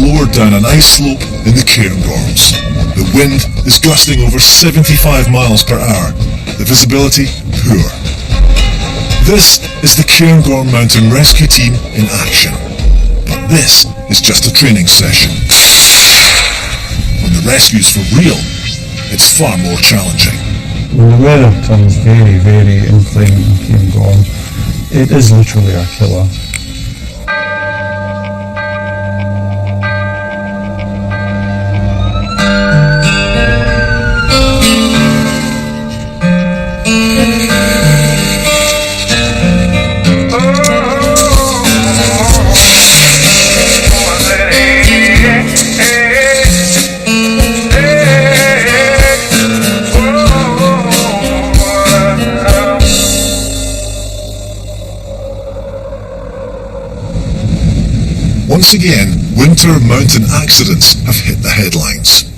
lowered down an ice slope in the Cairngorms. The wind is gusting over 75 miles per hour. The visibility, poor. This is the Cairngorm Mountain Rescue Team in action. But this is just a training session. When the rescue's for real, it's far more challenging. When the weather turns very, very inclement in Cairngorm, it is literally a killer. Once again, winter mountain accidents have hit the headlines.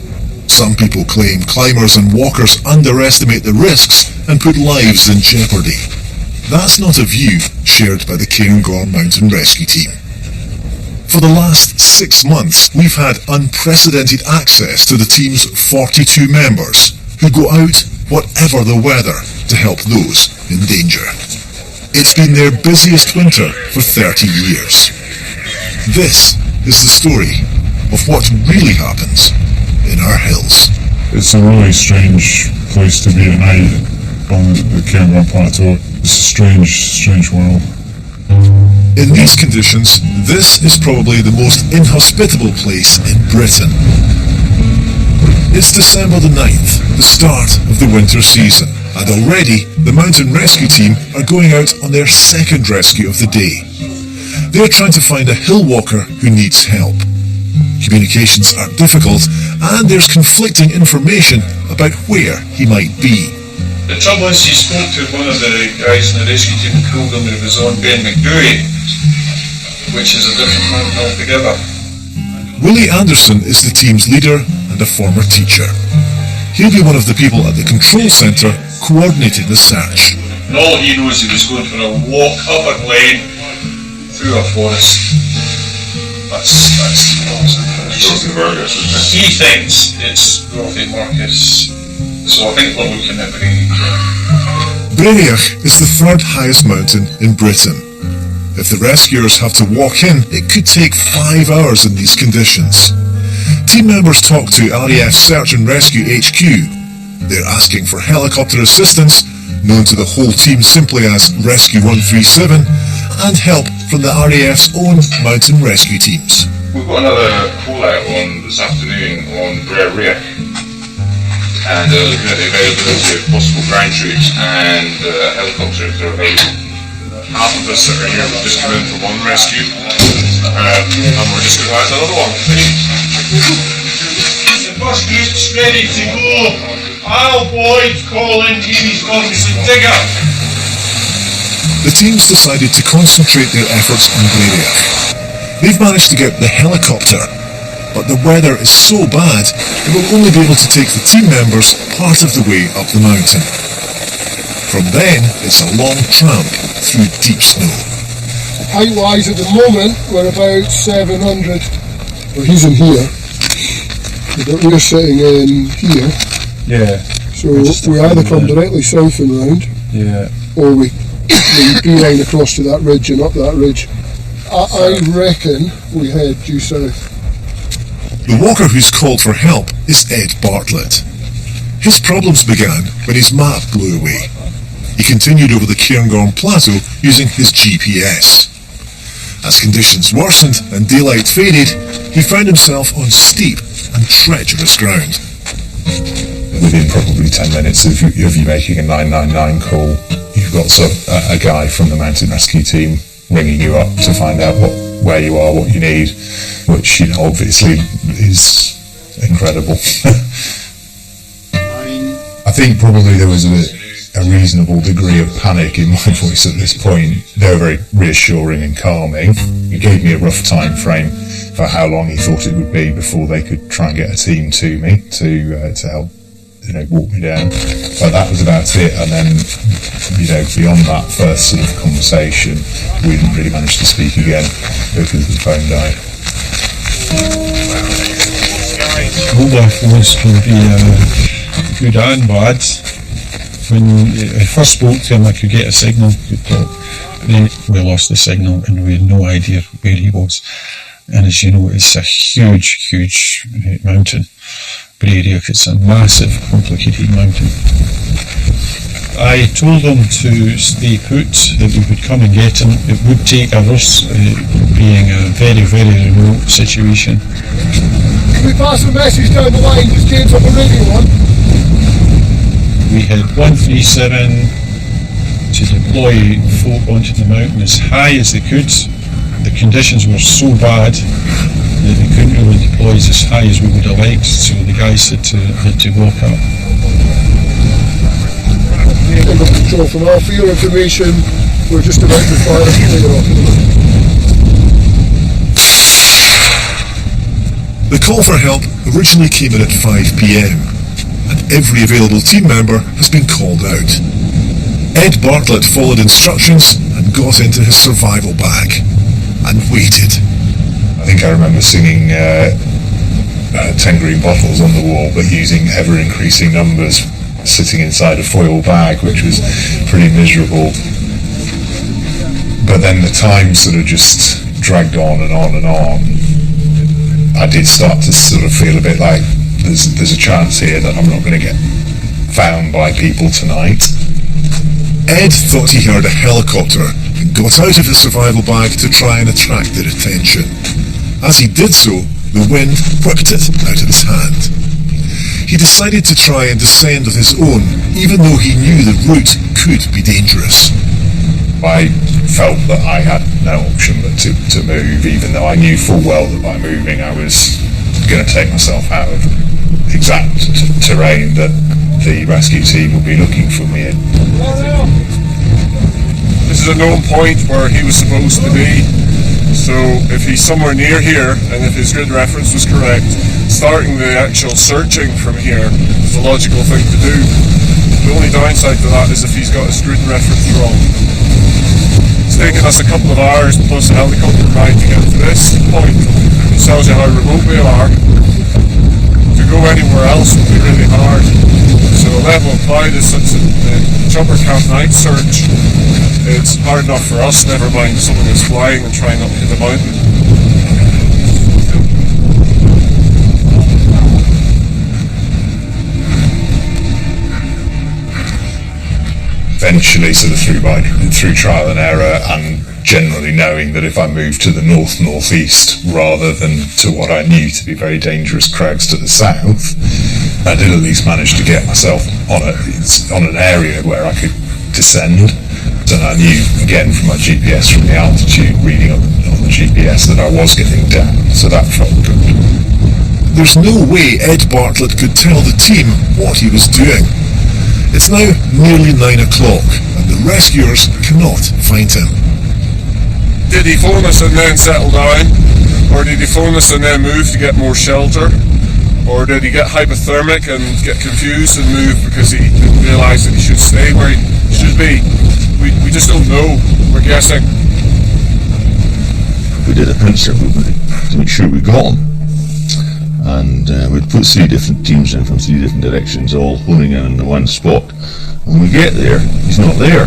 Some people claim climbers and walkers underestimate the risks and put lives in jeopardy. That's not a view shared by the Cairngorm Mountain Rescue Team. For the last 6 months, we've had unprecedented access to the team's 42 members, who go out, whatever the weather, to help those in danger. It's been their busiest winter for 30 years. This is the story of what really happens in our hills. It's a really strange place to be at night on the Cairngorm Plateau. It's a strange world. In these conditions, this is probably the most inhospitable place in Britain. It's December the 9th, the start of the winter season, and already the Mountain Rescue Team are going out on their second rescue of the day. They're trying to find a hill walker who needs help. Communications are difficult, and there's conflicting information about where he might be. The trouble is, he spoke to one of the guys in the rescue team and told him it was on Ben McDowie, which is a different mountain altogether. Willie Anderson is the team's leader and a former teacher. He'll be one of the people at the control centre coordinating the search. And all he knows, he was going for a walk up a lane through a forest. That's he thinks it's Rothay Marcus, so I think we're looking at Brainiac. Brainiac is the third highest mountain in Britain. If the rescuers have to walk in, it could take 5 hours in these conditions. Team members talk to RAF Search and Rescue HQ. They're asking for helicopter assistance, known to the whole team simply as Rescue 137, and help from the RAF's own mountain rescue teams. We've got another call out on this afternoon on Brer Riach, and looking at the availability of possible ground troops and helicopters that are available. Half of us that are here, we've just come in for one rescue, and we're just going out to another one. The first group's ready to go. Al Boyd's calling, he's obviously digger. The teams decided to concentrate their efforts on Brainiac. They've managed to get the helicopter, but the weather is so bad they will only be able to take the team members part of the way up the mountain. From then, it's a long tramp through deep snow. Height-wise at the moment, we're about 700. Well, he's in here, but we're sitting in here. Yeah. So we either come directly south and round, or we beeline across to that ridge and up that ridge. I reckon we head due south. The walker who's called for help is Ed Bartlett. His problems began when his map blew away. He continued over the Cairngorm Plateau using his GPS. As conditions worsened and daylight faded, he found himself on steep and treacherous ground. Within probably 10 minutes of you making a 999 call, you've got a guy from the mountain rescue team ringing you up to find out where you are, what you need, which obviously is incredible. I think probably there was a reasonable degree of panic in my voice at this point. They were very reassuring and calming. He gave me a rough time frame for how long he thought it would be before they could try and get a team to me to help walk me down. But that was about it, and then beyond that first sort of conversation we didn't really manage to speak again because the phone died. mobile phones can be good and bad. When I first spoke to him, I could get a signal, could talk. But then we lost the signal and we had no idea where he was. And as you know, it's a huge, huge mountain. Bray Riach, it's a massive, complicated mountain. I told him to stay put, that we would come and get him. It would take hours, being a very, very remote situation. Can we pass the message down the line? Just James on the radio one. We had 137 to deploy folk onto the mountain as high as they could. The conditions were so bad that they couldn't really deploy as high as we would have liked, so the guys had to walk up. Under control from our, for your information, we're just about to fire a clear off. The call for help originally came in at 5 p.m. and every available team member has been called out. Ed Bartlett followed instructions and got into his survival bag and waited. I think I remember singing 10 green bottles on the wall, but using ever-increasing numbers, sitting inside a foil bag, which was pretty miserable. But then the time sort of just dragged on and on and on. I did start to sort of feel a bit like there's a chance here that I'm not going to get found by people tonight. Ed thought he heard a helicopter and got out of his survival bag to try and attract their attention. As he did so, the wind whipped it out of his hand. He decided to try and descend on his own, even though he knew the route could be dangerous. I felt that I had no option but to move, even though I knew full well that by moving I was going to take myself out of exact terrain that the rescue team would be looking for me in. This is a known point where he was supposed to be, so if he's somewhere near here and if his grid reference was correct, starting the actual searching from here is the logical thing to do. The only downside to that is if he's got his grid reference wrong. It's taken us a couple of hours plus a helicopter ride to get to this point. It tells you how remote we are. To go anywhere else would be really hard. So the level of cloud is such that the chopper camp night search, it's hard enough for us, never mind someone who's flying and trying not to hit the mountain. Eventually, sort of through trial and error, and generally knowing that if I moved to the northeast rather than to what I knew to be very dangerous crags to the south, I did at least manage to get myself on an area where I could descend. And I knew again from my GPS, from the altitude reading on the GPS, that I was getting down. So that felt good. There's no way Ed Bartlett could tell the team what he was doing. It's now nearly 9 o'clock and the rescuers cannot find him. Did he phone us and then settle down? Or did he phone us and then move to get more shelter? Or did he get hypothermic and get confused and move because he didn't realise that he should stay where he should be? We just don't know. We're guessing. We did a pincer movement to make sure we got him. And we'd put 3 different teams in from 3 different directions, all honing in on the one spot. When we get there, he's not there.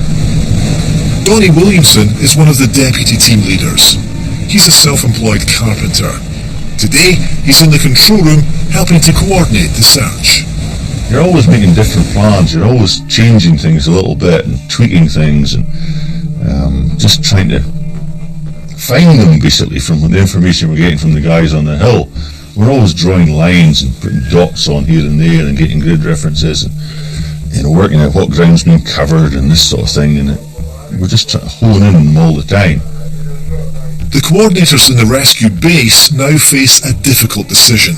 Donnie Williamson is one of the deputy team leaders. He's a self-employed carpenter. Today, he's in the control room helping to coordinate the search. You're always making different plans, you're always changing things a little bit and tweaking things and just trying to find them, basically, from the information we're getting from the guys on the hill. We're always drawing lines and putting dots on here and there and getting grid references and working out what ground's been covered and this sort of thing, and we're just trying to hone in on them all the time. The coordinators in the rescue base now face a difficult decision.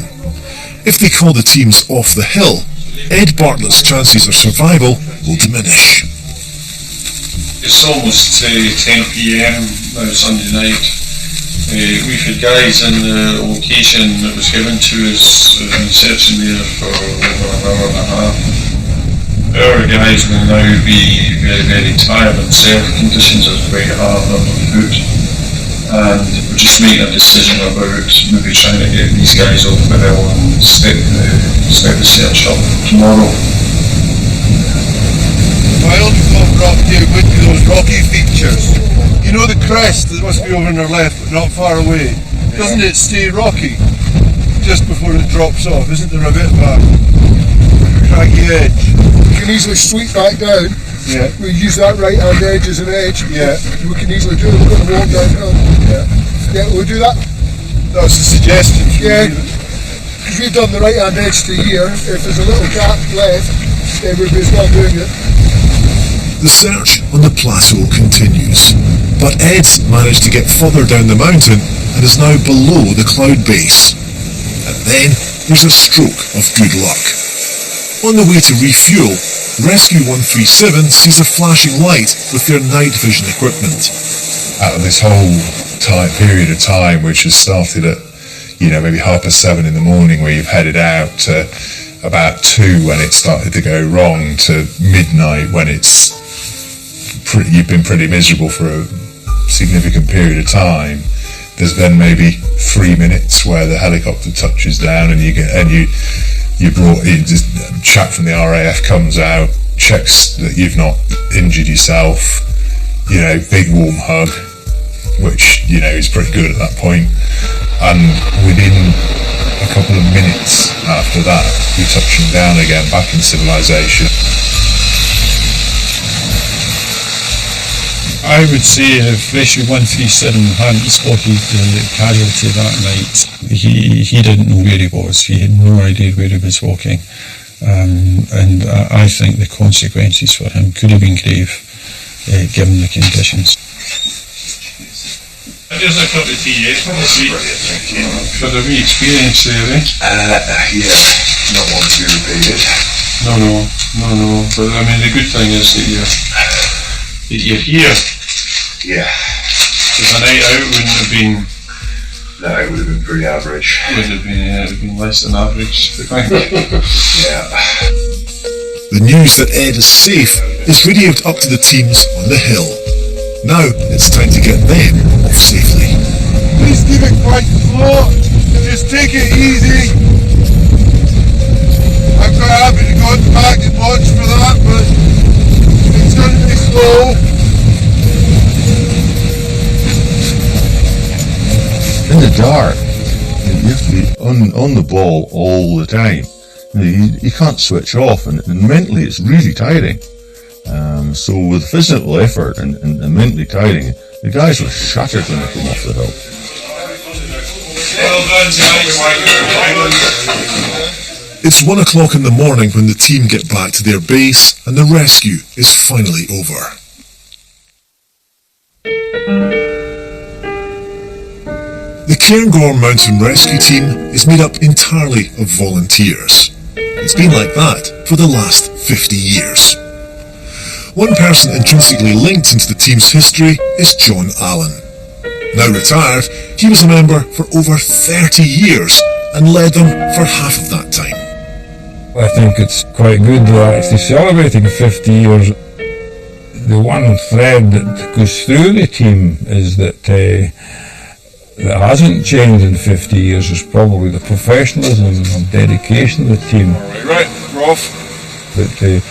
If they call the teams off the hill, Ed Bartlett's chances of survival will diminish. It's almost 10 p.m. Sunday night. We've had guys in the location that was given to us searching there for over an hour and a half. Our guys will now be very, very tired and self conditions are very hard on the foot. and we're just making a decision about maybe trying to get these guys off the hill and step the search up tomorrow. My only thought, Rocky, would be those rocky features. You know the crest that must be over on our left, but not far away. Doesn't it stay rocky just before it drops off? Isn't there a bit of a craggy edge? We can easily sweep back down. Yeah. We use that right hand edge as an edge. Yeah. We can easily do it. We're going to walk downhill. Yeah. Yeah, we'll do that. That's a suggestion. Yeah. Because we've done the right hand edge to here. If there's a little gap left, then we'll be as well doing it. The search on the plateau continues, but Ed's managed to get further down the mountain and is now below the cloud base. And then there's a stroke of good luck. On the way to refuel, Rescue 137 sees a flashing light with their night vision equipment. Out of this whole period of time, which has started at, maybe 7:30 in the morning, where you've headed out, to about 2 when it started to go wrong, to midnight when you've been pretty miserable for a significant period of time. There's then maybe 3 minutes where the helicopter touches down and just chap from the RAF comes out, checks that you've not injured yourself, big warm hug, which, is pretty good at that point. And within a couple of minutes after that, you're touching down again, back in civilization. I would say if Rescue 137 hadn't spotted the casualty that night, he didn't know where he was. He had no idea where he was walking. And I think the consequences for him could have been grave, given the conditions. There's a cup of tea, sweet. For the wee experience there, eh? Yeah, not one to be repeated. No. But I mean, the good thing is that you're here. Yeah. Because a night out wouldn't have been... No, it would have been pretty average. It would have been less than average, I think. Yeah. The news that Ed is safe is radioed up to the teams on the hill. Now it's time to get them off safely. Please keep it quite slow. Just take it easy. I'm quite happy to go back and watch for that, but it's going to be slow. In the dark, you have to be on the ball all the time. You can't switch off, and mentally it's really tiring. So with physical effort and mentally tiring, the guys were shattered when they came off the hill. It's 1 o'clock in the morning when the team get back to their base and the rescue is finally over. The Cairngorm Mountain Rescue Team is made up entirely of volunteers. It's been like that for the last 50 years. One person intrinsically linked into the team's history is John Allen. Now retired, he was a member for over 30 years and led them for half of that time. I think it's quite good that actually celebrating 50 years. The one thread that goes through the team is that that hasn't changed in 50 years is probably the professionalism and dedication of the team. Right, we're off. That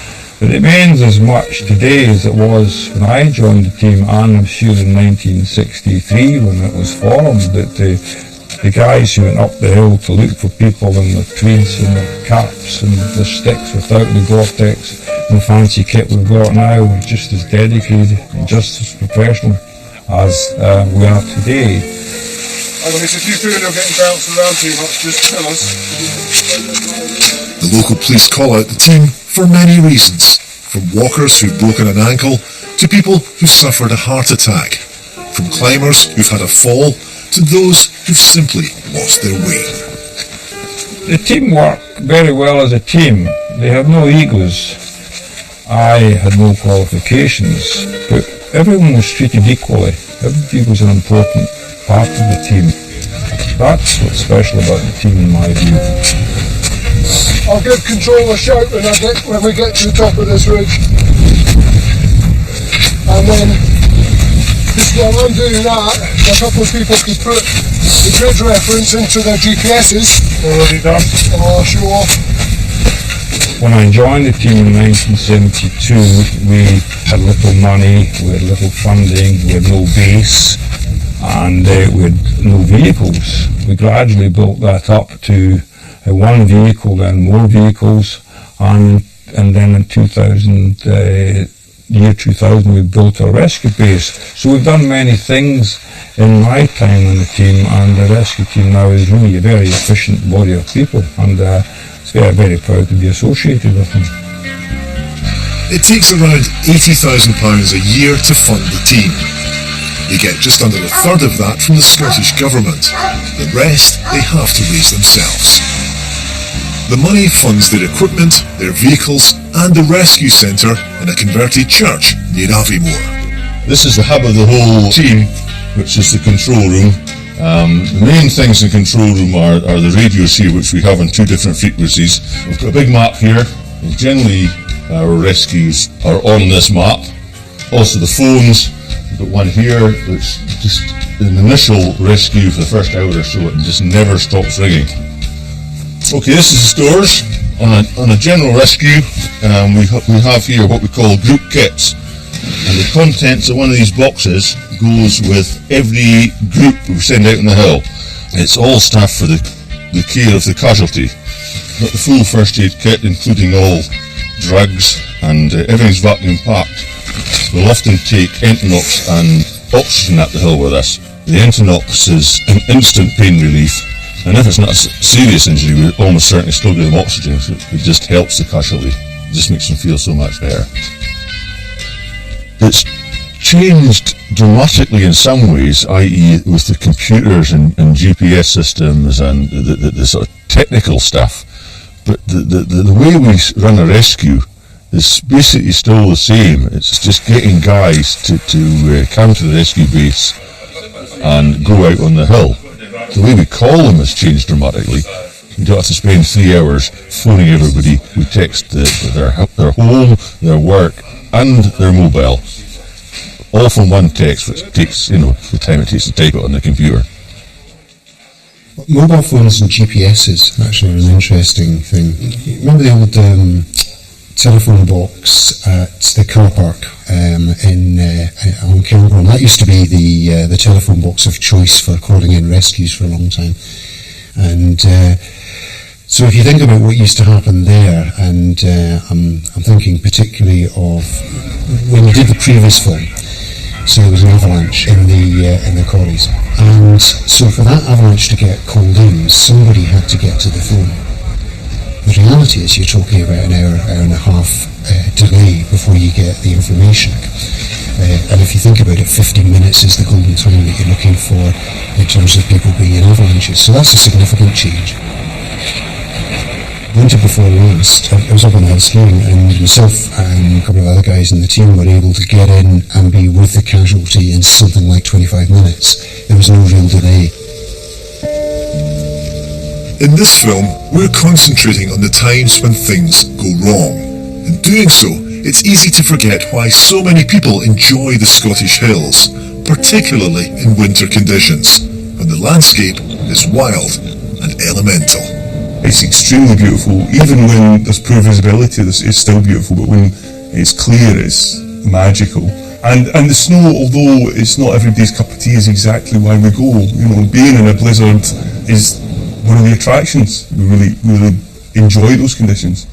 remains as much today as it was when I joined the team, and I'm sure in 1963 when it was formed, that the guys who went up the hill to look for people in their tweeds and their caps and their sticks without the Gore-Tex, no fancy kit we've got now, were just as dedicated and just as professional as we are today. And if you feel you're getting bounced around too much, just tell us. The local police call out the team for many reasons, from walkers who've broken an ankle to people who've suffered a heart attack, from climbers who've had a fall to those who've simply lost their way. The team work very well as a team. They have no egos. I had no qualifications, but everyone was treated equally. Everybody was an important part of the team. That's what's special about the team in my view. I'll give control a shout when we get to the top of this ridge. And then Just while I'm doing that, a couple of people can put the grid reference into their GPSs. Already done. I'll show off. When I joined the team in 1972, we had little money, we had little funding, we had no base, and we had no vehicles. We gradually built that up to one vehicle, then more vehicles, and then in 2000, year 2000, we built a rescue base. So we've done many things in my time on the team, and the rescue team now is really a very efficient body of people, and very, very proud to be associated with them. It takes around £80,000 a year to fund the team. They get just under a third of that from the Scottish Government. The rest they have to raise themselves. The money funds their equipment, their vehicles and the rescue centre in a converted church near Aviemore. This is the hub of the whole team, which is the control room. The main things in the control room are the radios here, which we have on 2 different frequencies. We've got a big map here, and generally our rescues are on this map. Also the phones, we've got one here, which just an initial rescue for the first hour or so, it just never stops ringing. Okay, this is the stores. On a general rescue, we have here what we call group kits, and the contents of one of these boxes goes with every group we send out on the hill. It's all staff for the care of the casualty. Got the full first aid kit, including all drugs, and everything's vacuum packed. We'll often take Entonox and oxygen up the hill with us. The Entonox is an instant pain relief, and if it's not a serious injury, we almost certainly still give them oxygen. So it just helps the casualty. It just makes them feel so much better. It's changed dramatically in some ways, i.e. with the computers and GPS systems and the sort of technical stuff, but the way we run a rescue is basically still the same. It's just getting guys to come to the rescue base and go out on the hill. The way we call them has changed dramatically. We don't have to spend 3 hours phoning everybody. We text their home, their work and their mobile, all from one text, which takes the time it takes to type it on the computer. Mobile phones and GPSs actually are an interesting thing. Remember the old telephone box at the car park on Cairngorm? That used to be the telephone box of choice for calling in rescues for a long time. And so if you think about what used to happen there, and I'm thinking particularly of when you did the previous film. So there was an avalanche in the quarries, and so for that avalanche to get called in, somebody had to get to the phone. The reality is you're talking about an hour and a half delay before you get the information. And if you think about it, 15 minutes is the golden time that you're looking for in terms of people being in avalanches. So that's a significant change. Winter before last, I was up on the hill skiing, and myself and a couple of other guys in the team were able to get in and be with the casualty in something like 25 minutes. There was no real delay. In this film, we're concentrating on the times when things go wrong. In doing so, it's easy to forget why so many people enjoy the Scottish Hills, particularly in winter conditions, when the landscape is wild and elemental. It's extremely beautiful. Even when there's poor visibility, it's still beautiful, but when it's clear, it's magical. And the snow, although it's not everybody's cup of tea, is exactly why we go. Being in a blizzard is one of the attractions. We really enjoy those conditions.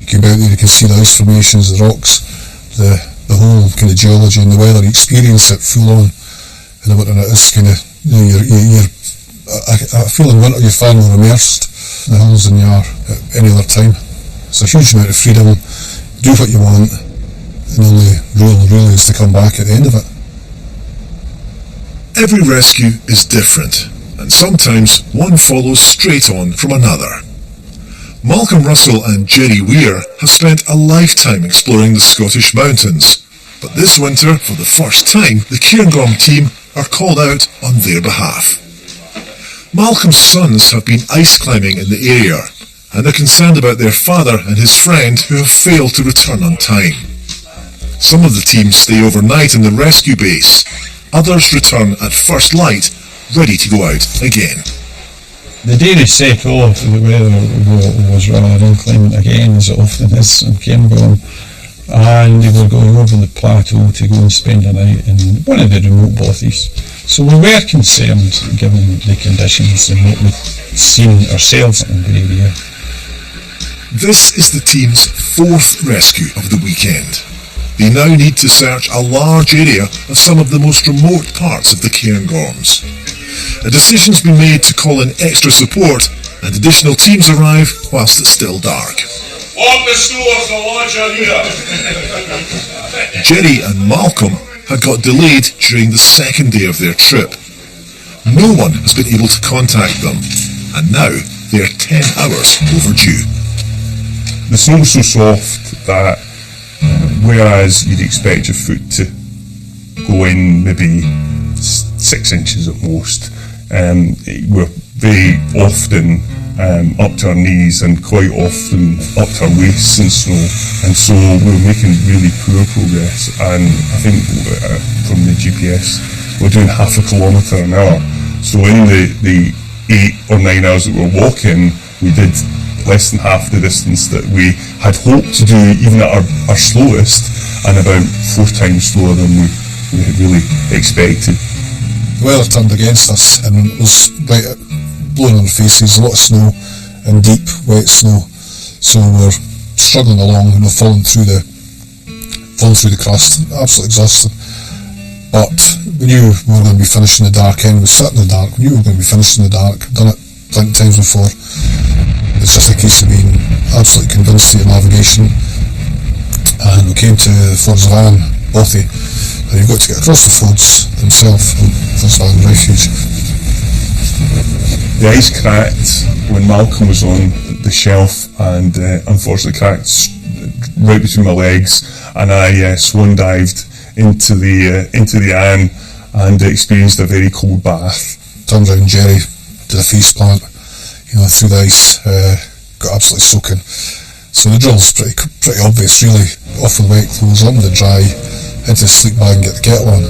You came out there, you can see the ice formations, the rocks, the whole kind of geology and the weather. You experience it full on in the winter. It is kind of, I feel in winter you're far more immersed in the hills than you are at any other time. It's a huge amount of freedom. Do what you want, and the only rule really is to come back at the end of it. Every rescue is different, and sometimes one follows straight on from another. Malcolm Russell and Jerry Weir have spent a lifetime exploring the Scottish mountains, but this winter, for the first time, the Cairngorm team are called out on their behalf. Malcolm's sons have been ice climbing in the area, and are concerned about their father and his friend who have failed to return on time. Some of the teams stay overnight in the rescue base. Others return at first light, ready to go out again. The day they set off, the weather was rather inclement again, as it often is in Cairngorm, and they were going over the plateau to go and spend a night in one of the remote bothies. So we were concerned, given the conditions and what we'd seen ourselves in Bray Rear. This is the team's fourth rescue of the weekend. They now need to search a large area of some of the most remote parts of the Cairngorms. A decision's been made to call in extra support, and additional teams arrive whilst it's still dark. Walk the stool of the lodge on here. Jerry and Malcolm had got delayed during the second day of their trip. No one has been able to contact them, and now they are 10 hours overdue. The snow's so soft that whereas you'd expect your foot to go in maybe 6 inches at most, we're very often up to our knees and quite often up to our waists in snow, and so we're making really poor progress. And I think from the GPS we're doing half a kilometre an hour. So in the 8 or 9 hours that we're walking, we did less than half the distance that we had hoped to do even at our slowest, and about 4 times slower than we had really expected. The weather turned against us and it was right blowing in our faces, a lot of snow and deep wet snow, so we're struggling along, falling through the crust, absolutely exhausted. But we knew we were going to be finished in the dark anyway. We sat in the dark, we knew we were going to be finished in the dark, done it plenty of times before. It's just a case of being absolutely convinced of your navigation. And we came to the Fords of Anne, Bothy, and you've got to get across the Fords themselves from Fords of Anne Refuge. The ice cracked when Malcolm was on the shelf, and unfortunately cracked right between my legs, and I swan dived into the Anne and experienced a very cold bath. Turned around Jerry, did a face plant, through the ice, got absolutely soaking. So the drill's pretty obvious, really. Off with the wet clothes, on with the dry, into the sleep bag and get the kettle on.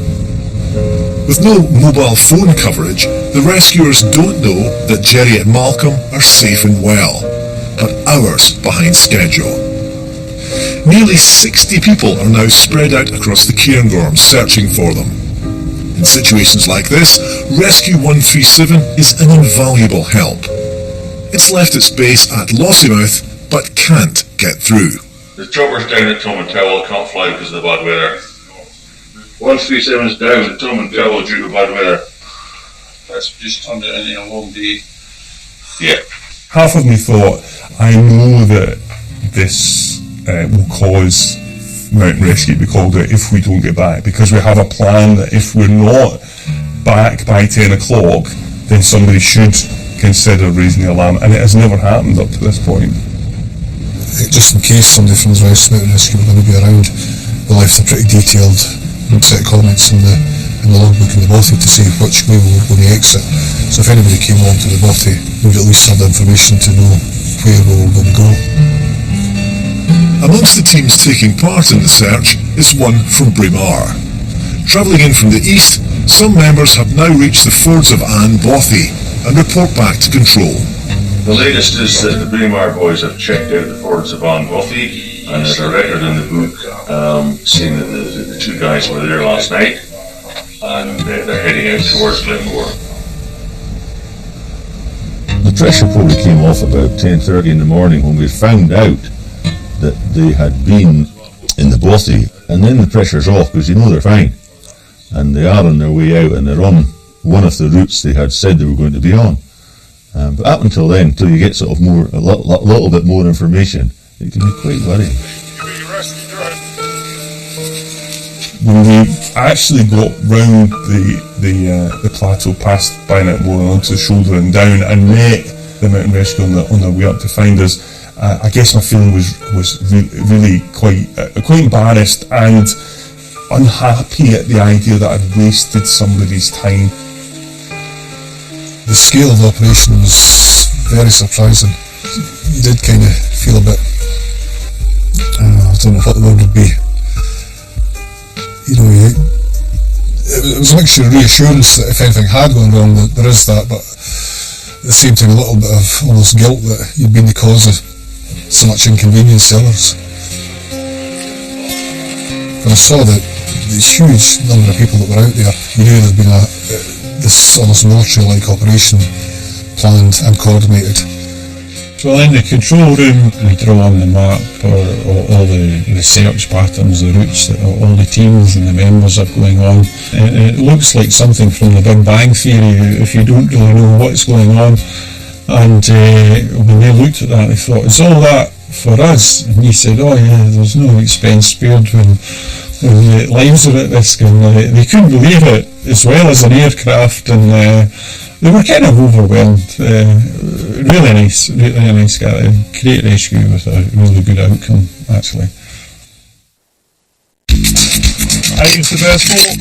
With no mobile phone coverage, the rescuers don't know that Jerry and Malcolm are safe and well, but hours behind schedule. Nearly 60 people are now spread out across the Cairngorms searching for them. In situations like this, Rescue 137 is an invaluable help. It's left its base at Lossiemouth, but can't get through. The choppers down at Tomintoul can't fly because of the bad weather. 137's down at Tomintoul due to bad weather. That's just turned it into a long day. Yeah. Half of me thought, I know that this will cause mountain rescue to be called out if we don't get back, because we have a plan that if we're not back by 10 o'clock, then somebody should consider raising the alarm, and it has never happened up to this point. Just in case somebody from the West Mountain Rescue were going to be around, we left a pretty detailed set of comments in the logbook in the Bothy to say which way we were going to exit. So if anybody came along to the Bothy, we'd at least have the information to know where we were going to go. Amongst the teams taking part in the search is one from Braemar. Travelling in from the east, some members have now reached the Fords of Anne Bothy and report back to control. The latest is that the Braemar boys have checked out the Fords of Anne Bothy, and there's a record in the book saying that the 2 guys were there last night, and they're heading out towards Glenmore. The pressure probably came off about 10:30 in the morning when we found out that they had been in the Bothy, and then the pressure's off because they're fine, and they are on their way out, and they're on one of the routes they had said they were going to be on. But up until then, until you get sort of a little bit more information, it can be quite worrying. When we actually got round the plateau past Bayonet-Moor onto the shoulder and down, and met the mountain rescue on their way up to find us, I guess my feeling was really quite embarrassed and unhappy at the idea that I'd wasted somebody's time. The scale of the operation was very surprising. You did kind of feel a bit, I don't know what the word would be, it was a mixture of reassurance that if anything had gone wrong, that there is that, but at the same time a little bit of almost guilt that you'd been the cause of so much inconvenience to others. When I saw that the huge number of people that were out there, you knew there'd been this almost military-like operation planned and coordinated. Well, in the control room, we draw on the map all the research patterns, the routes that all the teams and the members are going on. It looks like something from the Big Bang Theory if you don't really know what's going on. And when they looked at that, they thought, is all that for us? And he said, oh yeah, there's no expense spared when the lives are at risk. And they couldn't believe it, as well as an aircraft, and they were kind of overwhelmed. Really nice guy. Great rescue with a really good outcome, actually. Aim's the best ball.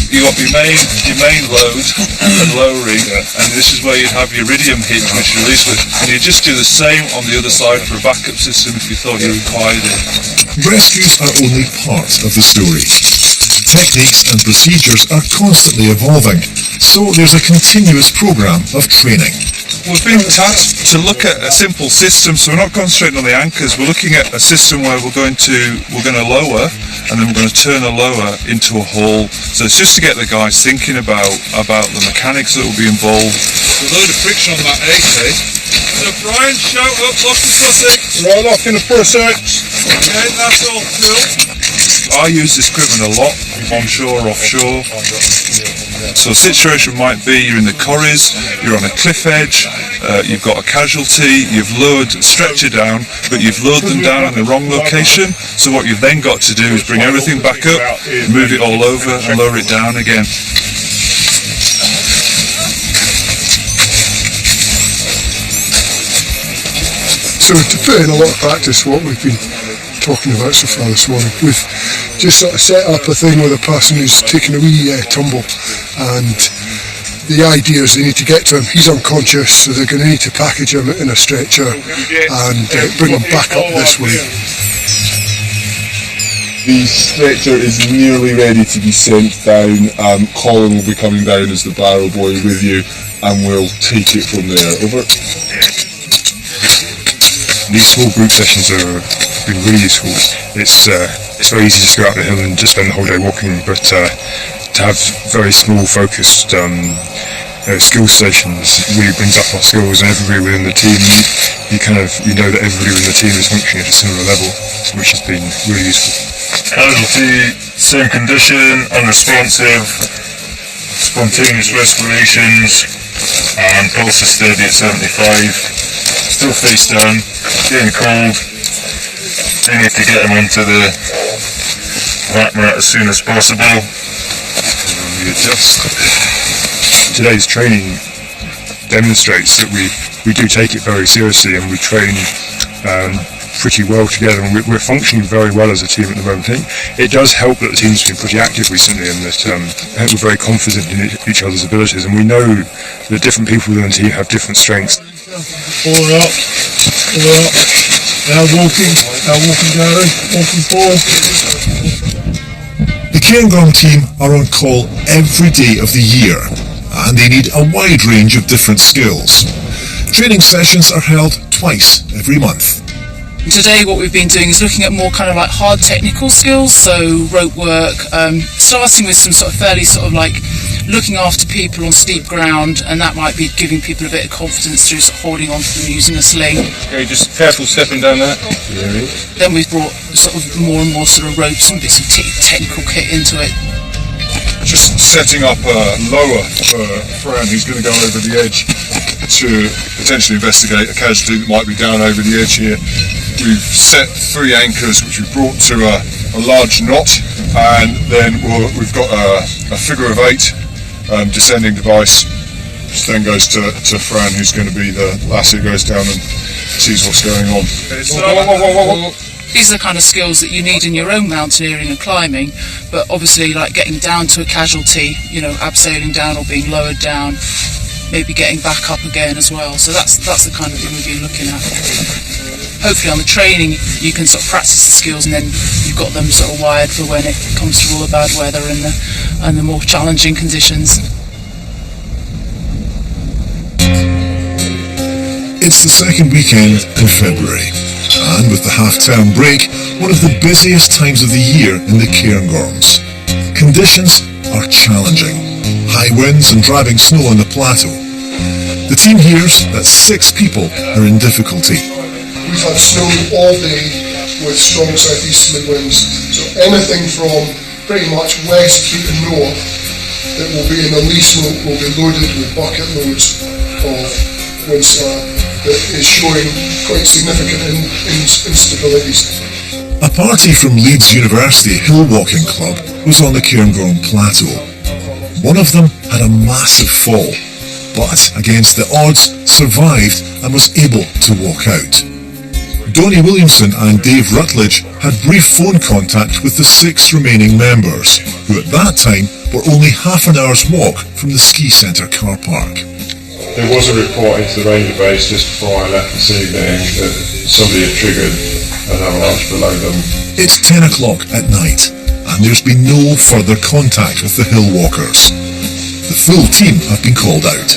You got your main load and lowering, and this is where you'd have your iridium heat which you release with, and you just do the same on the other side for a backup system if you thought you required it. Rescues are only part of the story. Techniques and procedures are constantly evolving, so there's a continuous program of training. We've been tasked to look at a simple system, so we're not concentrating on the anchors. We're looking at a system where we're going to lower, and then we're going to turn a lower into a haul. So it's just to get the guys thinking about the mechanics that will be involved. There's a load of friction on that AK. So Brian, shout up, lock and Sussex. Right off in the pursuits. Okay, that's all cool. I use this equipment a lot, onshore, offshore. So a situation might be you're in the corries, you're on a cliff edge, you've got a casualty, you've lowered a stretcher down, but you've lowered them down in the wrong location. So what you've then got to do is bring everything back up, move it all over and lower it down again. So to put in a lot of practice what we've been talking about so far this morning, we've just sort of set up a thing with a person who's taken a wee tumble, and the idea is they need to get to him. He's unconscious, so they're going to need to package him in a stretcher and bring him back up this way. The stretcher is nearly ready to be sent down. Colin will be coming down as the barrel boy with you, and we'll take it from there. Over. These small group sessions have been really useful. It's very easy to go out the hill and just spend the whole day walking, but to have very small, focused skill stations really brings up our skills, and everybody within the team, you know that everybody within the team is functioning at a similar level, which has been really useful. Casualty, same condition, unresponsive, spontaneous respirations, and pulse is steady at 75. Still face down, getting cold. They need to get him onto the vac mat as soon as possible. We adjust. Today's training demonstrates that we do take it very seriously, and we train pretty well together, and we're functioning very well as a team at the moment. It does help that the team's been pretty active recently, and that we're very confident in each other's abilities, and we know that different people within the team have different strengths. Pull up. Now walking down, walking forward. The Cairngorm team are on call every day of the year, and they need a wide range of different skills. Training sessions are held twice every month. Today what we've been doing is looking at more kind of like hard technical skills, so rope work, starting with some sort of fairly sort of like looking after people on steep ground, and that might be giving people a bit of confidence through sort of holding on to them using a sling. Okay, just careful stepping down that. Then we've brought sort of more and more sort of ropes and bits of technical kit into it. Just setting up a lower for Fran, who's going to go over the edge to potentially investigate a casualty that might be down over the edge here. We've set 3 anchors which we've brought to a large knot, and then we've got a figure of 8 descending device, which then goes to Fran, who's going to be the lass who goes down and sees what's going on. These are the kind of skills that you need in your own mountaineering and climbing, but obviously like getting down to a casualty, abseiling down or being lowered down, maybe getting back up again as well. So that's the kind of thing we've been looking at. hopefully on the training you can sort of practice the skills, and then you've got them sort of wired for when it comes to all the bad weather and the more challenging conditions. It's the second weekend in February, and with the half-term break, one of the busiest times of the year in the Cairngorms. Conditions are challenging. High winds and driving snow on the plateau. The team hears that 6 people are in difficulty. We've had snow all day with strong southeasterly winds, so anything from pretty much west through to north that will be in the lee slope will be loaded with bucket loads of wind slab that is showing quite significant instabilities. A party from Leeds University Hill Walking Club was on the Cairngorm Plateau. One of them had a massive fall, but against the odds survived and was able to walk out. Donnie Williamson and Dave Rutledge had brief phone contact with the 6 remaining members, who at that time were only half an hour's walk from the ski centre car park. There was a report into the ranger base just before I left this evening that somebody had triggered an avalanche below them. It's 10 o'clock at night, and there's been no further contact with the hill walkers. The full team have been called out.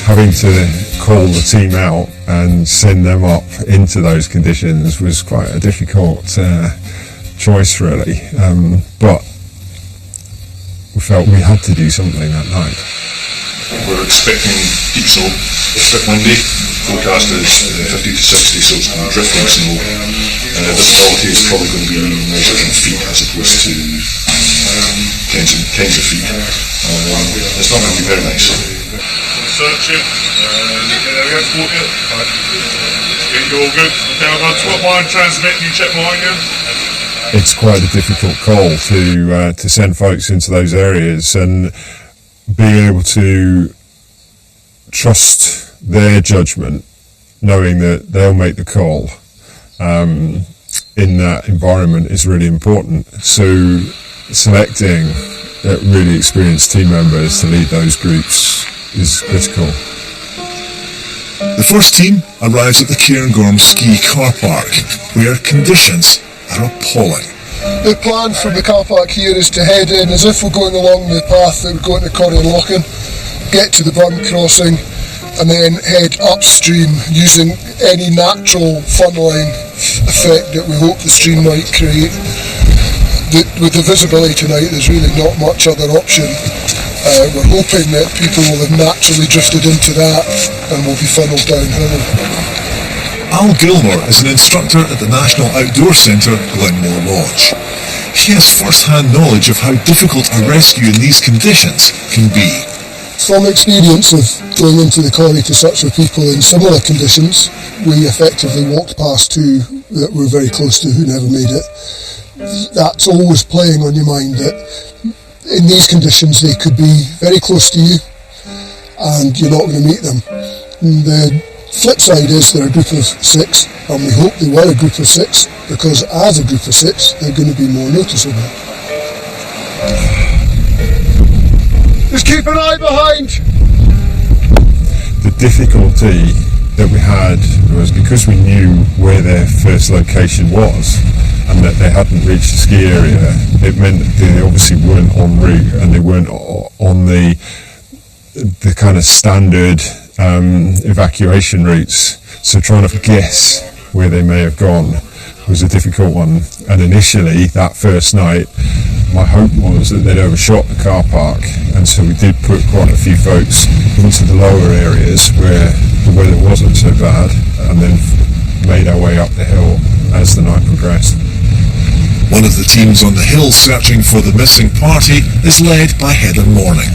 Having to call the team out and send them up into those conditions was quite a difficult choice, really. But we felt we had to do something that night. We're expecting deep snow, it's a bit windy, forecast is 50 to 60, so it's going to be drifting snow. Visibility is probably going to be measured in feet as opposed to tens of feet. It's not going to be very nice. Searching, there we go, 40. You're all good. Okay, I've got 12 mine transmit, you check behind you. It's quite a difficult call to send folks into those areas, and being able to trust their judgment, knowing that they'll make the call in that environment is really important. So selecting really experienced team members to lead those groups is critical. The first team arrives at the Cairngorm Ski Car Park, where conditions are appalling. The plan from the car park here is to head in as if we're going along the path that would go into Corrielochen, get to the Burn crossing, and then head upstream using any natural funneling effect that we hope the stream might create. With the visibility tonight, there's really not much other option. We're hoping that people will have naturally drifted into that and will be funneled downhill. Al Gilmore is an instructor at the National Outdoor Centre, Glenmore Lodge. He has first-hand knowledge of how difficult a rescue in these conditions can be. From experience of going into the corrie to search for people in similar conditions, we effectively walked past 2 that were very close to who never made it. That's always playing on your mind, that in these conditions they could be very close to you and you're not going to meet them. The flip side is they're a group of 6, and we hope they were a group of 6, because as a group of 6 they're going to be more noticeable. Just keep an eye behind! The difficulty that we had was because we knew where their first location was and that they hadn't reached the ski area, it meant that they obviously weren't en route and they weren't on the kind of standard evacuation routes, so trying to guess where they may have gone was a difficult one. And initially, that first night, my hope was that they'd overshot the car park, and so we did put quite a few folks into the lower areas where the weather wasn't so bad, and then made our way up the hill as the night progressed. One of the teams on the hill searching for the missing party is led by Heather Morning.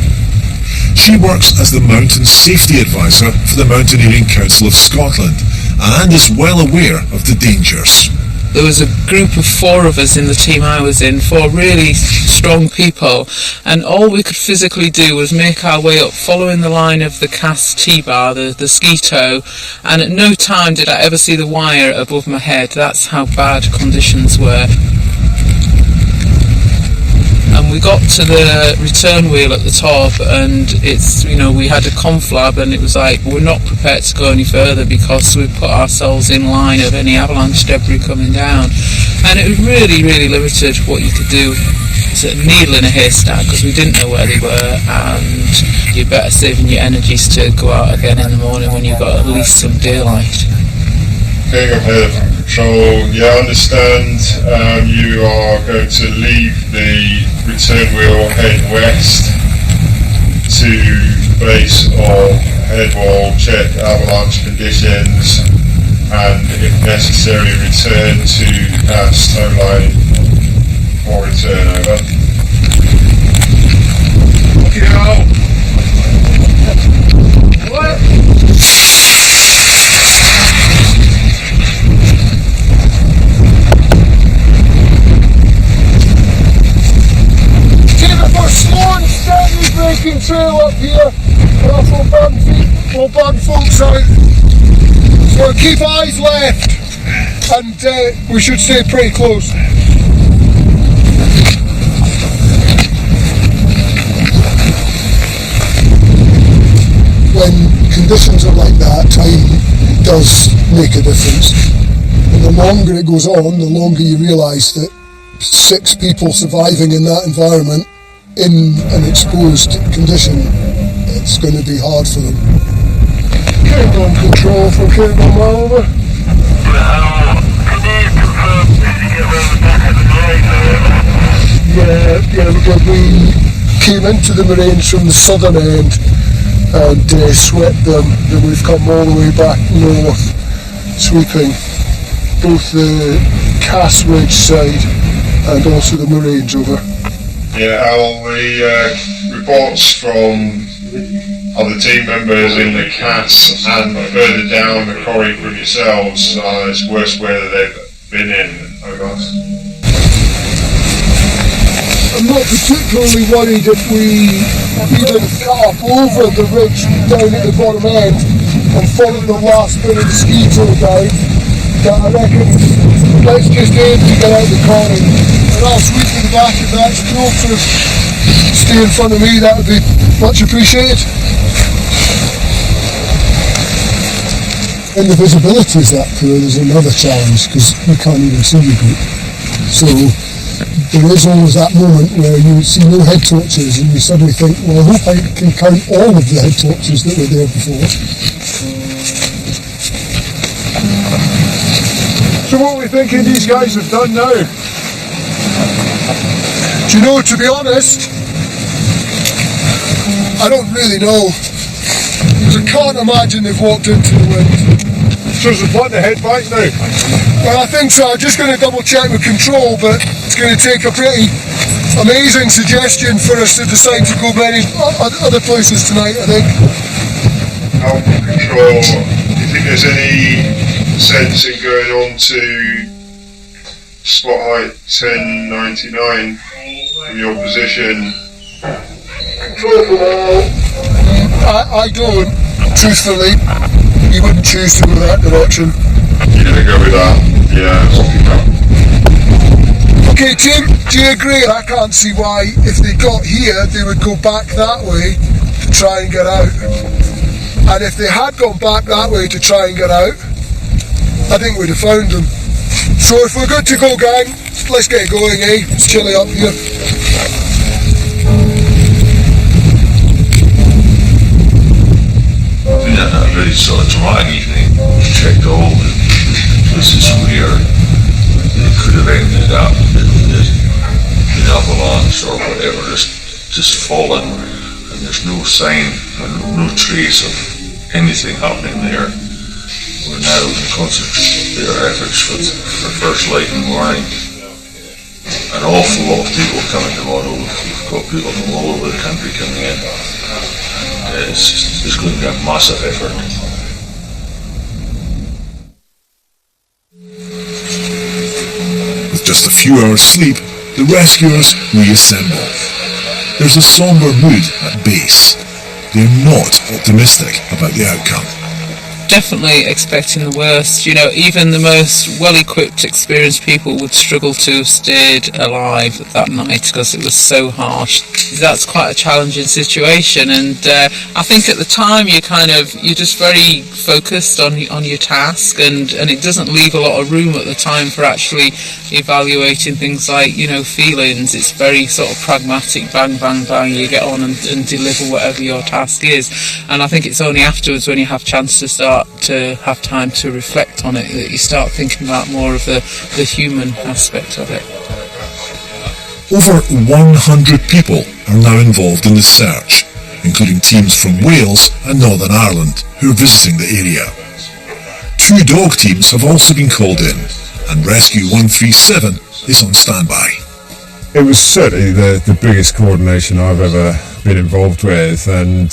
She works as the Mountain Safety Advisor for the Mountaineering Council of Scotland and is well aware of the dangers. There was a group of 4 of us in the team I was in, 4 really strong people, and all we could physically do was make our way up following the line of the cast T-bar, the ski toe, and at no time did I ever see the wire above my head. That's how bad conditions were. And we got to the return wheel at the top, and it's, you know, we had a conflab, and it was like, we're not prepared to go any further because we've put ourselves in line of any avalanche debris coming down. And it was really, really limited what you could do. It's a needle in a haystack because we didn't know where they were, and you're better saving your energies to go out again in the morning when you've got at least some daylight. King of Head Control, yeah, I understand you are going to leave the return wheel, head west to base of head wall, check avalanche conditions, and if necessary return to cast tow line or return over. Okay, now. What? We're slow and steady breaking trail up here, or else we'll burn folks out. So keep eyes left, and we should stay pretty close. When conditions are like that, time does make a difference. And the longer it goes on, the longer you realise that 6 people surviving in that environment in an exposed condition, it's going to be hard for them. Cairngorm Control from Cairngorm over. Can you confirm if you get around the back of the moraine there? Yeah, we came into the moraines from the southern end and swept them, then we've come all the way back north, sweeping both the Cass Ridge side and also the moraines over. Yeah, Al, the reports from other team members in the Cass and further down the quarry from yourselves, it's worse weather they've been in. Over. I'm not particularly worried if we even cut up over the ridge down at the bottom end and follow the last bit of the ski tour down. But I reckon let's just aim to get out the quarry. And I'll sweep to the back of that stroke to stay in front of me, that would be much appreciated. And the visibility is that poor is another challenge because you can't even see the group. So there is always that moment where you see no head torches and you suddenly think, well, I hope I can count all of the head torches that were there before. So what are we thinking these guys have done now? Do you know, to be honest, I don't really know. Because I can't imagine they've walked into the wind. So is the plan to head back now? Well, I think so. I'm just going to double check with control, but it's going to take a pretty amazing suggestion for us to decide to go many other places tonight, I think. Alpha Control, do you think there's any sense in going on to spot height 1099 from your position? Control for now. I don't, truthfully. You wouldn't choose to go that direction. You're going to go with that? Yeah. Okay, Tim, do you agree? I can't see why, if they got here, they would go back that way to try and get out. And if they had gone back that way to try and get out, I think we'd have found them. So if we're good to go, gang, let's get going, eh? It's chilly up here. It's been a very sort of trying evening. We checked all the places where they could have ended up in the avalanche or whatever, just fallen, and there's no sign, no trace of anything happening there. We're now concentrating our efforts for first light in the morning. An awful lot of people coming tomorrow. We've got people from all over the country coming in. It's going to be a massive effort. With just a few hours sleep, the rescuers reassemble. There's a somber mood at base. They're not optimistic about the outcome. definitely expecting the worst. You know, even the most well-equipped, experienced people would struggle to have stayed alive that night because it was so harsh. That's quite a challenging situation, and I think at the time you're just very focused on your task, and it doesn't leave a lot of room at the time for actually evaluating things like, you know, feelings. It's very sort of pragmatic, bang, bang, bang, you get on and deliver whatever your task is. And I think it's only afterwards, when you have chance to start to have time to reflect on it, that you start thinking about more of the human aspect of it. Over 100 people are now involved in the search, including teams from Wales and Northern Ireland who are visiting the area. 2 dog teams have also been called in, and Rescue 137 is on standby. It was certainly the biggest coordination I've ever been involved with, and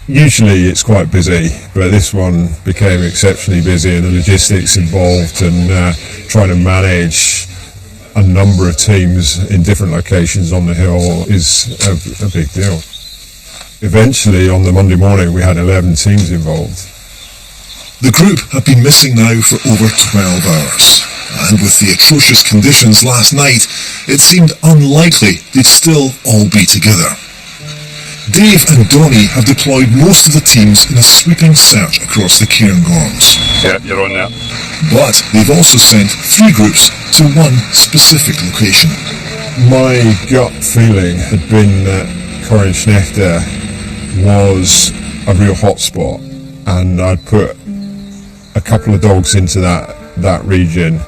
usually it's quite busy, but this one became exceptionally busy, and the logistics involved and trying to manage a number of teams in different locations on the hill is a big deal. Eventually, on the Monday morning, we had 11 teams involved. The group have been missing now for over 12 hours, and with the atrocious conditions last night, it seemed unlikely they'd still all be together. Dave and Donnie have deployed most of the teams in a sweeping search across the Cairngorms. Yeah, you're on now. But they've also sent 3 groups to one specific location. My gut feeling had been that Corinschnechter was a real hotspot, and I'd put a couple of dogs into that region,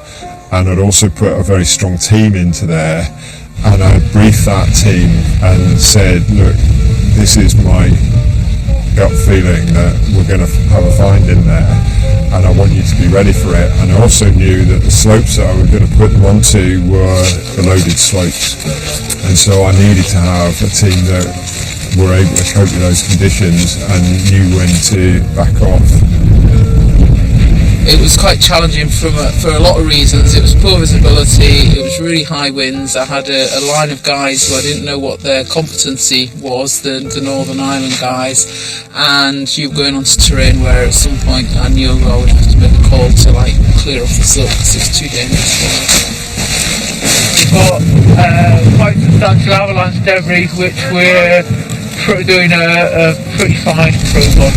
and I'd also put a very strong team into there, and I briefed that team and said, look, this is my gut feeling that we're going to have a find in there, and I want you to be ready for it. And I also knew that the slopes that I was going to put them onto were the loaded slopes, and so I needed to have a team that were able to cope with those conditions and knew when to back off. It was quite challenging for a lot of reasons. It was poor visibility, it was really high winds. I had a line of guys who I didn't know what their competency was, the Northern Ireland guys, and you were going onto terrain where at some point I knew I would have to make a call to clear off the slope because it's too dangerous for me. We've got quite substantial avalanche debris which we're doing a pretty fine probe on.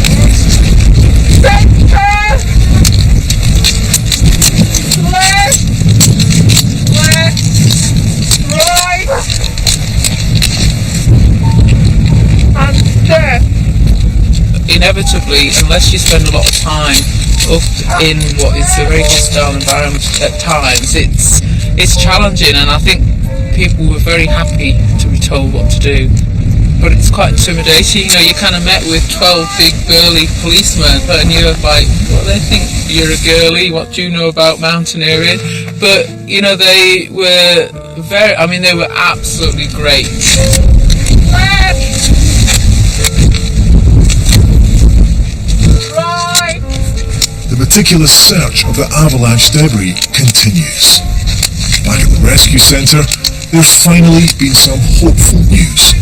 Inevitably, unless you spend a lot of time up in what is a very hostile environment at times, it's challenging, and I think people were very happy to be told what to do. But it's quite intimidating. You know, you're kind of met with 12 big burly policemen, and you're like, well, they think you're a girly, what do you know about mountaineering? But, you know, they were they were absolutely great. The meticulous search of the avalanche debris continues. Back at the rescue centre, there's finally been some hopeful news.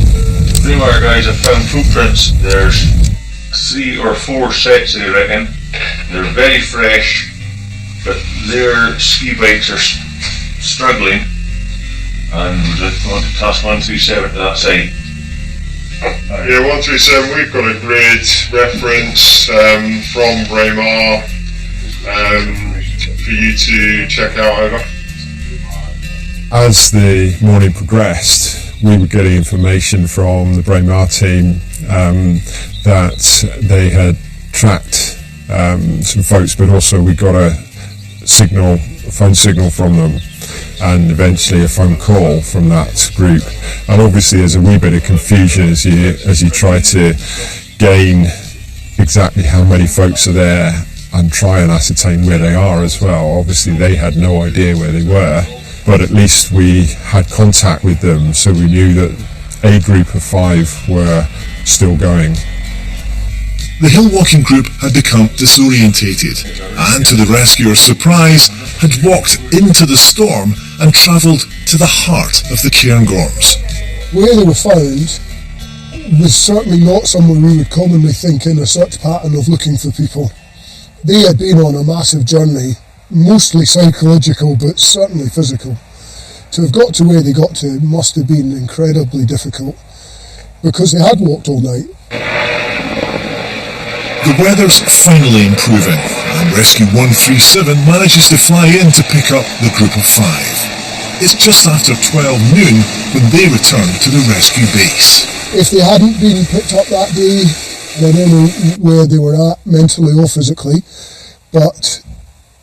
Greenwire guys have found footprints. There's 3 or 4 sets, they reckon. They're very fresh, but their ski bikes are struggling, and we just want to toss 137 to that side. Yeah, 137, we've got a grid reference from Braemar for you to check out, over. As the morning progressed, we were getting information from the Braemar team that they had tracked some folks, but also we got a phone signal from them, and eventually a phone call from that group. And obviously there's a wee bit of confusion as you try to gain exactly how many folks are there and try and ascertain where they are as well. Obviously they had no idea where they were, but at least we had contact with them, so we knew that a group of 5 were still going. The hill walking group had become disorientated, and to the rescuers' surprise, had walked into the storm and travelled to the heart of the Cairngorms. Where they were found was certainly not somewhere we would commonly think in a search pattern of looking for people. They had been on a massive journey, mostly psychological but certainly physical. To have got to where they got to must have been incredibly difficult, because they had walked all night. The weather's finally improving, and Rescue 137 manages to fly in to pick up the group of 5. It's just after 12 noon when they return to the rescue base. If they hadn't been picked up that day, I don't know where they were at mentally or physically, but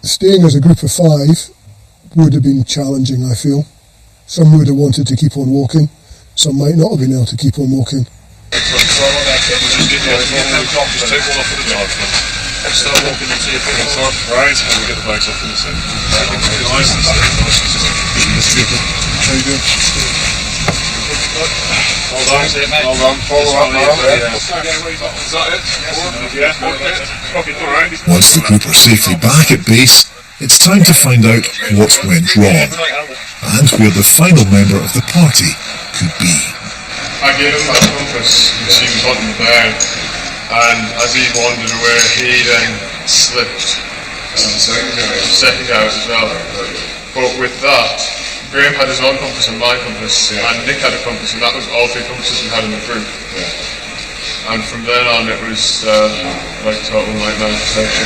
staying as a group of 5 would have been challenging, I feel. Some would have wanted to keep on walking, some might not have been able to keep on walking. Start walking and see if we can start. Right, and we'll get the bikes off in the same. How you doing? Hold on, follow up now. Is that it? Yeah, okay, alright. Once the group are safely back at base, it's time to find out what went wrong, and where the final member of the party could be. I gave him my compass, which he was hunting down. And as he wandered away, he then slipped. Second house as well. But with that, Graham had his own compass and my compass, and Nick had a compass, and that was all 3 compasses we had in the group. And from then on, it was like total nightmare protection.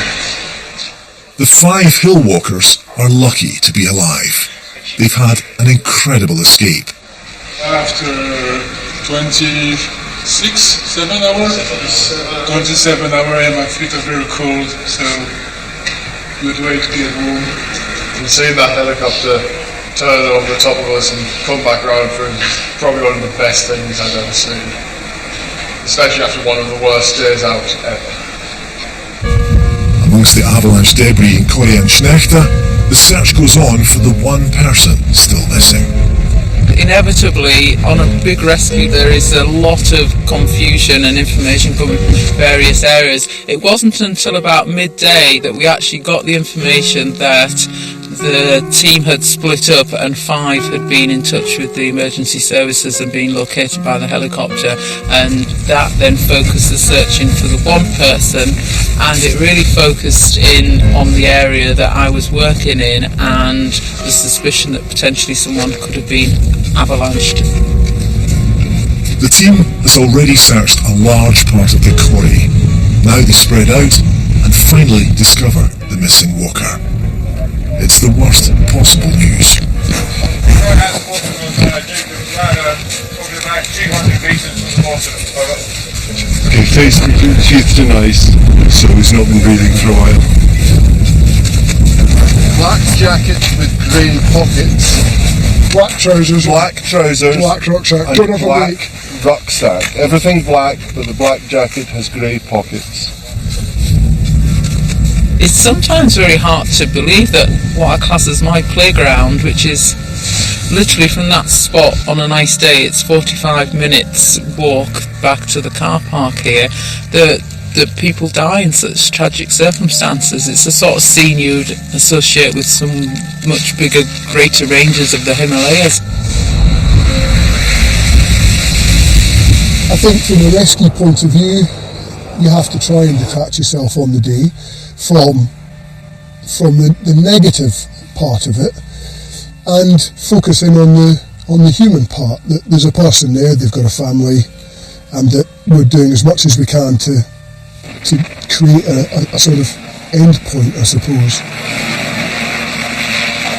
The 5 hill walkers are lucky to be alive. They've had an incredible escape. After 27 hours and my feet are very cold, so good way to get home. And seeing that helicopter turn over the top of us and come back around for probably one of the best things I've ever seen, especially after one of the worst days out ever. Amongst the avalanche debris in Corea and Schnechter, the search goes on for the one person still missing. Inevitably, on a big rescue, there is a lot of confusion and information coming from various areas. It wasn't until about midday that we actually got the information that the team had split up and 5 had been in touch with the emergency services and been located by the helicopter, and that then focused the searching for the one person, and it really focused in on the area that I was working in and the suspicion that potentially someone could have been avalanched. The team has already searched a large part of the quarry. Now they spread out and finally discover the missing walker. It's the worst possible news. Okay, face completely sheathed in ice, so he's not been breathing for a while. Black jacket with grey pockets. Black trousers. Black trousers. Black rucksack. And Don't have a black wig. rucksack. Everything black, but the black jacket has grey pockets. It's sometimes very hard to believe that what I class as my playground, which is literally from that spot on a nice day, it's 45 minutes walk back to the car park here, that people die in such tragic circumstances. It's a sort of scene you'd associate with some much bigger, greater ranges of the Himalayas. I think from a rescue point of view, you have to try and detach yourself on the day from the negative part of it, and focus in on the human part, that there's a person there, they've got a family, and that we're doing as much as we can to create a sort of end point, I suppose.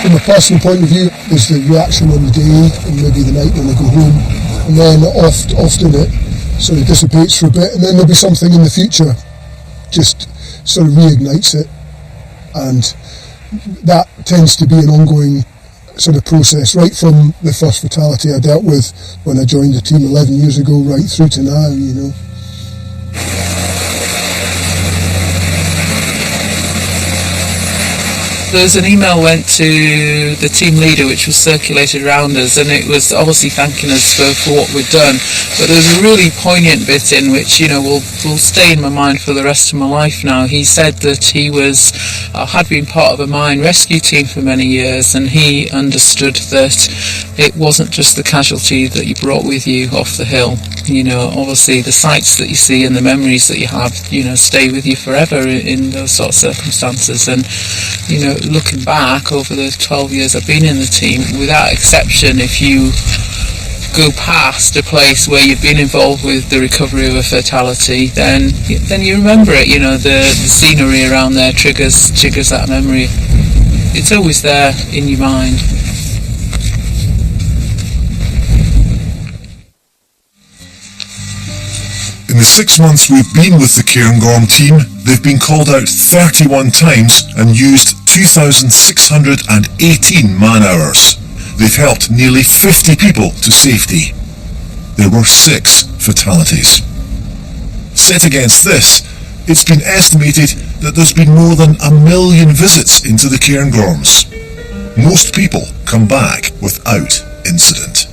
From a personal point of view, there's the reaction on the day and maybe the night when they go home, and then often it sort of dissipates for a bit, and then there'll be something in the future just sort of reignites it, and that tends to be an ongoing sort of process right from the first fatality I dealt with when I joined the team 11 years ago right through to now, you know. There's an email went to the team leader which was circulated around us, and it was obviously thanking us for what we'd done, but there's a really poignant bit in which, you know, will stay in my mind for the rest of my life now. He said that he was had been part of a mine rescue team for many years, and he understood that it wasn't just the casualty that you brought with you off the hill. You know, obviously the sights that you see and the memories that you have, you know, stay with you forever in those sort of circumstances. And, you know, looking back over the 12 years I've been in the team, without exception, if you go past a place where you've been involved with the recovery of a fatality, then you remember it. You know, the scenery around there triggers that memory. It's always there in your mind. In the 6 months we've been with the Cairngorm team, they've been called out 31 times and used 2,618 man-hours. They've helped nearly 50 people to safety. There were 6 fatalities. Set against this, it's been estimated that there's been more than 1 million visits into the Cairngorms. Most people come back without incident.